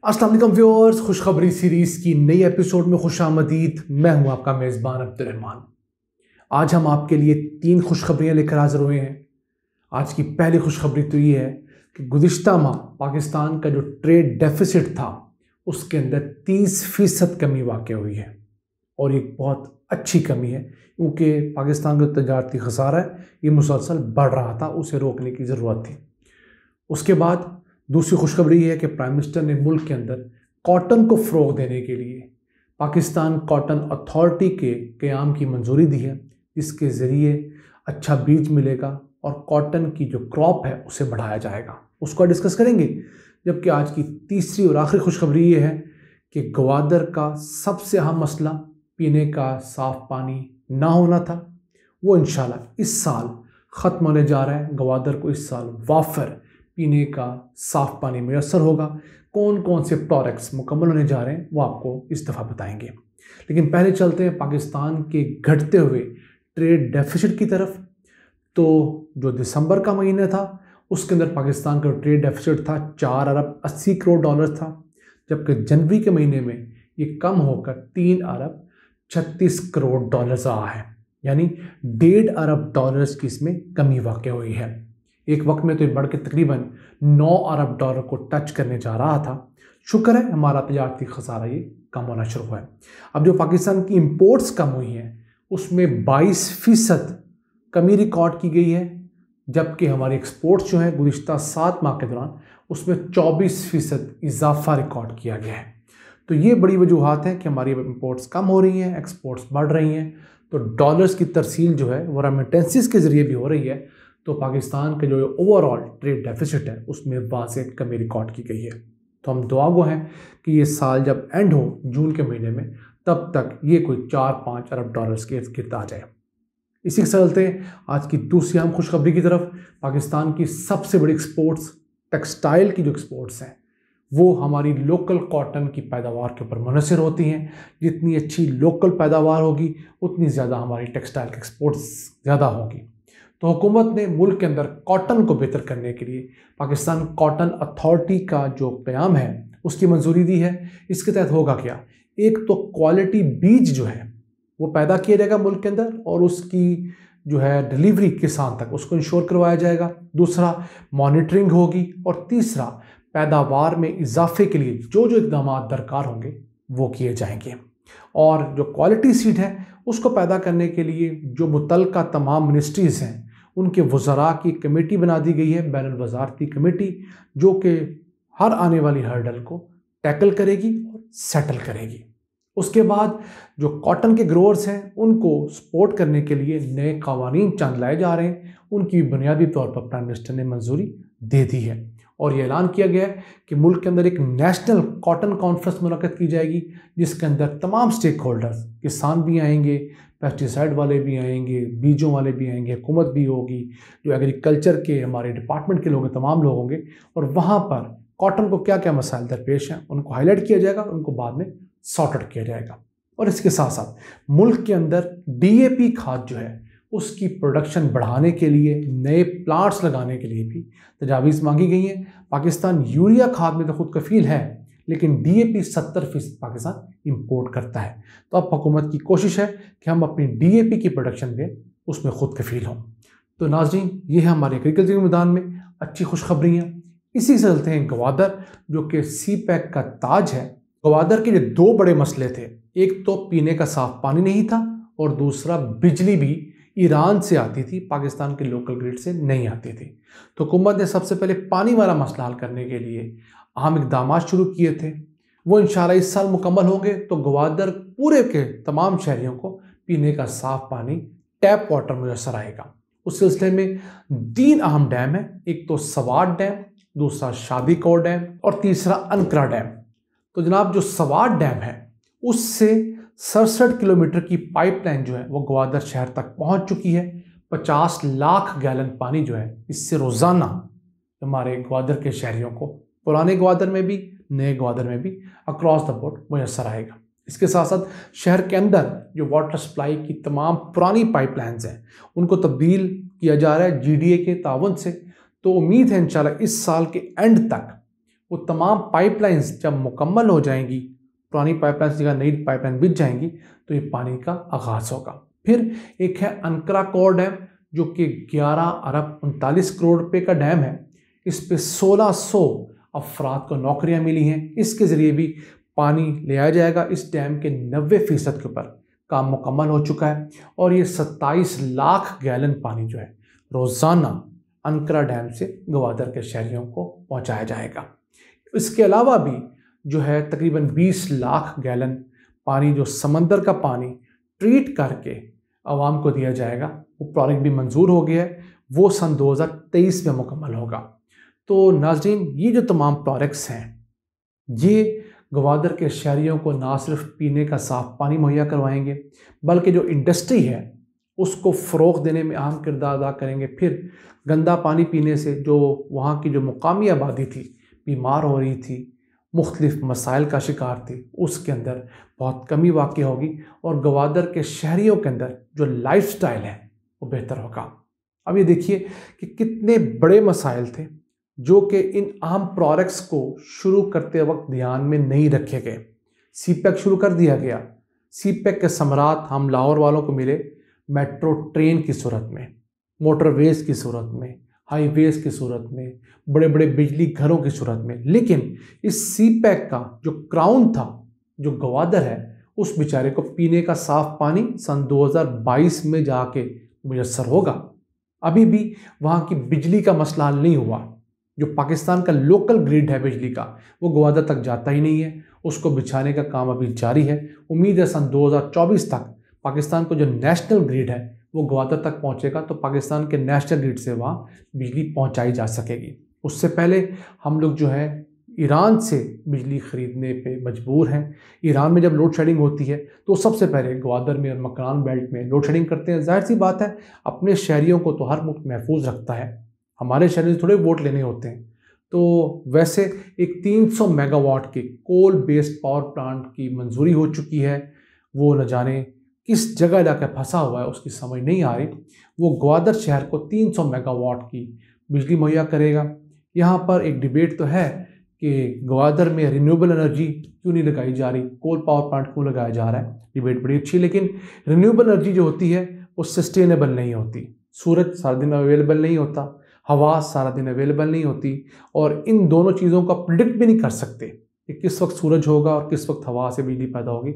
अस्सलाम वालेकुम व्यूअर्स, खुशखबरी सीरीज की नई एपिसोड में खुशामदीद। मैं हूं आपका मेज़बान अब्दुर्रहमान। आज हम आपके लिए 3 खुशखबरियां लेकर हाजिर हुए हैं। आज की पहली खुशखबरी तो ये है कि गुज़िश्ता माह पाकिस्तान का जो ट्रेड डेफिसिट था उसके अंदर 30% कमी वाक़ हुई है और ये बहुत अच्छी कमी है, क्योंकि पाकिस्तान का तजारती खसारा है ये मुसलसल बढ़ रहा था, उसे रोकने की ज़रूरत थी। उसके बाद दूसरी खुशखबरी है कि प्राइम मिनिस्टर ने मुल्क के अंदर कॉटन को फ़रोग देने के लिए पाकिस्तान कॉटन अथॉरिटी के क़याम की मंजूरी दी है, जिसके ज़रिए अच्छा बीज मिलेगा और कॉटन की जो क्रॉप है उसे बढ़ाया जाएगा। उसको डिस्कस करेंगे। जबकि आज की तीसरी और आखिरी खुशखबरी ये है कि गवादर का सबसे अहम मसला पीने का साफ़ पानी ना होना था, वो इंशाल्लाह इस साल ख़त्म होने जा रहा है। गवादर को इस साल वाफर पीने का साफ़ पानी मैसर होगा। कौन कौन से प्रोडक्ट्स मुकम्मल होने जा रहे हैं वो आपको इस दफ़ा बताएंगे। लेकिन पहले चलते हैं पाकिस्तान के घटते हुए ट्रेड डेफिसिट की तरफ। तो जो दिसंबर का महीना था उसके अंदर पाकिस्तान का ट्रेड डेफिसिट था 4 अरब 80 करोड़ डॉलर था, जबकि जनवरी के महीने में ये कम होकर 3 अरब 36 करोड़ डॉलर रहा है, यानी 1.5 अरब डॉलर्स की इसमें कमी वाक़ हुई है। एक वक्त में तो ये बढ़ के तकरीबन 9 अरब डॉलर को टच करने जा रहा था। शुक्र है हमारा तजारती खसारा ये कम होना शुरू हुआ है। अब जो पाकिस्तान की इंपोर्ट्स कम हुई हैं उसमें 22% कमी रिकॉर्ड की गई है, जबकि हमारी एक्सपोर्ट्स जो है गुज़िश्ता 7 माह के दौरान उसमें 24% इजाफा रिकॉर्ड किया गया है। तो ये बड़ी वजूहत है कि हमारी इंपोर्ट्स कम हो रही हैं, एक्सपोर्ट्स बढ़ रही हैं, तो डॉलर्स की तरसील जो है वो रेमिटेंसेस के ज़रिए भी हो रही है। तो पाकिस्तान के जो ओवरऑल ट्रेड डेफिसिट है उसमें वाज़ेह कमी रिकॉर्ड की गई है। तो हम दुआ गो हैं कि ये साल जब एंड हो जून के महीने में, तब तक ये कोई 4-5 अरब डॉलर्स के गिरता आ जाए। इसी के चलते आज की दूसरी अहम खुशखबरी की तरफ। पाकिस्तान की सबसे बड़ी एक्सपोर्ट्स टेक्सटाइल की जो एक्सपोर्ट्स हैं वो हमारी लोकल कॉटन की पैदावार के ऊपर मुनहसर होती हैं। जितनी अच्छी लोकल पैदावार होगी उतनी ज़्यादा हमारी टेक्सटाइल की एक्सपोर्ट्स ज़्यादा होगी। तो हुकूमत ने मुल्क के अंदर कॉटन को बेहतर करने के लिए पाकिस्तान कॉटन अथॉरिटी का जो क़याम है उसकी मंजूरी दी है। इसके तहत होगा क्या, एक तो क्वालिटी बीज जो है वो पैदा किया जाएगा मुल्क के अंदर और उसकी जो है डिलीवरी किसान तक उसको इंश्योर करवाया जाएगा। दूसरा मॉनिटरिंग होगी और तीसरा पैदावार में इजाफे के लिए जो जो इक़दाम दरकार होंगे वो किए जाएंगे। और जो क्वालिटी सीड है उसको पैदा करने के लिए जो मुतल्लिका तमाम मिनिस्ट्रीज़ हैं उनके वज़रा की कमेटी बना दी गई है, बैनुल वज़ारती कमेटी, जो कि हर आने वाली हर्डल को टैकल करेगी और सेटल करेगी। उसके बाद जो कॉटन के ग्रोअर्स हैं उनको सपोर्ट करने के लिए नए क़वानीन चंद लाए जा रहे हैं, उनकी बुनियादी तौर पर प्राइम मिनिस्टर ने मंजूरी दे दी है। और ये ऐलान किया गया है कि मुल्क के अंदर एक नेशनल कॉटन कॉन्फ्रेंस मुनक़्क़द की जाएगी, जिसके अंदर तमाम स्टेक होल्डर्स, किसान भी आएंगे, पेस्टिसाइड वाले भी आएंगे, बीजों वाले भी आएंगे, हुकूमत भी होगी, जो एग्रीकल्चर के हमारे डिपार्टमेंट के लोग हैं, तमाम लोग होंगे। और वहाँ पर कॉटन को क्या क्या मसाइल दरपेश हैं उनको हाईलाइट किया जाएगा, उनको बाद में सॉर्ट आउट किया जाएगा। और इसके साथ साथ मुल्क के अंदर DAP खाद जो है उसकी प्रोडक्शन बढ़ाने के लिए, नए प्लांट्स लगाने के लिए भी तजावीज़ मांगी गई हैं। पाकिस्तान यूरिया खाद में तो खुद कफ़ील है, लेकिन DAP 70% पाकिस्तान इंपोर्ट करता है। तो अब हुकूमत की कोशिश है कि हम अपनी DAP की प्रोडक्शन में उसमें खुद कफ़ील हों। तो नाज़रीन, ये है हमारे एग्रीकल्चर के मैदान में अच्छी खुशखबरियाँ। इसी से चलते हैं गवादर, जो कि CPEC का ताज है। गवादर के जो 2 बड़े मसले थे, एक तो पीने का साफ़ पानी नहीं था और दूसरा बिजली भी ईरान से आती थी, पाकिस्तान के लोकल ग्रिड से नहीं आती थी। तो हुकूमत ने सबसे पहले पानी वाला मसला हल करने के लिए अहम इक़दाम शुरू किए थे। वो इंशाल्लाह इस साल मुकम्मल होंगे तो गवादर पूरे के तमाम शहरियों को पीने का साफ़ पानी, टैप वाटर मुयसर आएगा। उस सिलसिले में 3 अहम डैम हैं, एक तो सवार डैम, दूसरा शादी कोट डैम और तीसरा अनकरा डैम। तो जनाब, जो सवार डैम है उससे 67 किलोमीटर की पाइपलाइन जो है वो गवादर शहर तक पहुंच चुकी है। 50 लाख गैलन पानी जो है इससे रोज़ाना हमारे गवादर के शहरियों को, पुराने गवादर में भी नए गवादर में भी, अक्रॉस द बोर्ड मुयसर आएगा। इसके साथ साथ शहर के अंदर जो वाटर सप्लाई की तमाम पुरानी पाइपलाइंस हैं उनको तब्दील किया जा रहा है GDA के ताउन से। तो उम्मीद है इंशाल्लाह इस साल के एंड तक वो तमाम पाइपलाइंस जब मुकम्मल हो जाएंगी, पुरानी पाइपलाइंस की जगह नई पाइपलाइन बिछ जाएंगी, तो ये पानी का आगाज़ होगा। फिर एक है अंकराकोर डैम, जो कि 11 अरब 39 करोड़ रुपए का डैम है। इस पे 1600 अफराद को नौकरियां मिली हैं। इसके ज़रिए भी पानी ले आया जाएगा। इस डैम के 90% के ऊपर काम मुकम्मल हो चुका है और ये 27 लाख गैलन पानी जो है रोज़ाना अंकरा डैम से गवादर के शहरियों को पहुंचाया जाएगा। इसके अलावा भी जो है तकरीबन 20 लाख गैलन पानी जो समंदर का पानी ट्रीट करके आवाम को दिया जाएगा, वो प्रोजेक्ट भी मंजूर हो गया है। वो सन 2023 में मुकम्मल होगा। तो नाज़रीन, ये जो तमाम प्रोजेक्ट्स हैं, ये गवादर के शहरियों को ना सिर्फ पीने का साफ़ पानी मुहैया करवाएंगे, बल्कि जो इंडस्ट्री है उसको फ़रोग़ देने में अहम किरदार अदा करेंगे। फिर गंदा पानी पीने से जो वहाँ की जो मुकामी आबादी थी बीमार हो रही थी, मुख्तलिफ मसाइल का शिकार थी, उसके अंदर बहुत कमी वाक़ई होगी और गवादर के शहरियों के अंदर जो लाइफस्टाइल है वो बेहतर होगा। अब ये देखिए कि कितने बड़े मसाइल थे जो कि इन अहम प्रोजेक्ट्स को शुरू करते वक्त ध्यान में नहीं रखे गए। सीपैक शुरू कर दिया गया। सीपैक के समरात हम लाहौर वालों को मिले मेट्रो ट्रेन की सूरत में, मोटरवेज़ की सूरत में, हाईवेज़ की सूरत में, बड़े बड़े बिजली घरों की सूरत में। लेकिन इस सीपैक का जो क्राउन था, जो गवादर है, उस बेचारे को पीने का साफ़ पानी सन 2022 में जाके मुयस्सर होगा। अभी भी वहाँ की बिजली का मसला हल नहीं हुआ। जो पाकिस्तान का लोकल ग्रिड है बिजली का, वो गवादर तक जाता ही नहीं है। उसको बिछाने का काम अभी जारी है। उम्मीद है सन 2024 तक पाकिस्तान को जो नेशनल ग्रिड है वो गवादर तक पहुंचेगा, तो पाकिस्तान के नेशनल ग्रिड से वहाँ बिजली पहुंचाई जा सकेगी। उससे पहले हम लोग जो है ईरान से बिजली ख़रीदने पे मजबूर हैं। ईरान में जब लोड शेडिंग होती है तो सबसे पहले गवादर में और मकरान बेल्ट में लोड शेडिंग करते हैं। जाहिर सी बात है, अपने शहरियों को तो हर मुल्क महफूज रखता है, हमारे शहर थोड़े वोट लेने होते हैं। तो वैसे एक 300 मेगावाट के कोल बेस्ड पावर प्लांट की मंजूरी हो चुकी है। वो न जाने किस जगह जाकर फंसा हुआ है, उसकी समझ नहीं आ रही। वो गवादर शहर को 300 मेगावाट की बिजली मुहैया करेगा। यहाँ पर एक डिबेट तो है कि गवादर में रिन्यूएबल एनर्जी क्यों नहीं लगाई जा रही, कोल पावर प्लांट क्यों लगाया जा रहा है। डिबेट बड़ी अच्छी, लेकिन रिन्यूएबल एनर्जी जो होती है वो सस्टेनेबल नहीं होती। सूरज सारा दिन अवेलेबल नहीं होता, हवा सारा दिन अवेलेबल नहीं होती, और इन दोनों चीज़ों का प्रिडिक्ट भी नहीं कर सकते कि किस वक्त सूरज होगा और किस वक्त हवा से बिजली पैदा होगी।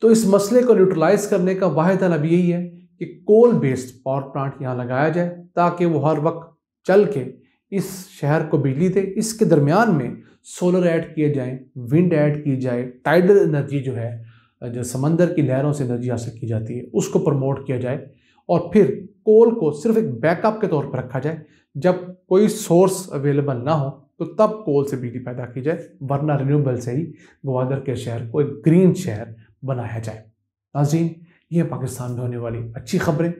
तो इस मसले को न्यूट्रलाइज करने का वाहिद हल अभी यही है कि कोल बेस्ड पावर प्लांट यहाँ लगाया जाए, ताकि वो हर वक्त चल के इस शहर को बिजली दे। इसके दरमियान में सोलर ऐड किए जाएँ, विंड ऐड की जाए, टाइडल एनर्जी जो है, जो समंदर की लहरों से एनर्जी हासिल की जाती है, उसको प्रमोट किया जाए, और फिर कोल को सिर्फ एक बैकअप के तौर पर रखा जाए। जब कोई सोर्स अवेलेबल ना हो तो तब कोल से बिजली पैदा की जाए, वरना रिन्यूएबल से ही गवादर के शहर को एक ग्रीन शहर बनाया जाए। नाज़रीन, ये पाकिस्तान में होने वाली अच्छी खबरें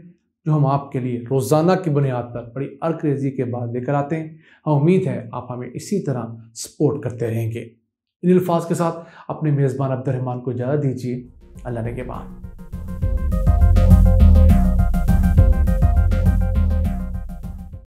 जो हम आपके लिए रोज़ाना की बुनियाद पर बड़ी अर्करेज़ी के बाद लेकर आते हैं। हम उम्मीद है आप हमें इसी तरह सपोर्ट करते रहेंगे। इन अल्फाज के साथ अपने मेज़बान अब्दुर्रहमान को इजाज़त दीजिए। अल्लाह ने के बाद।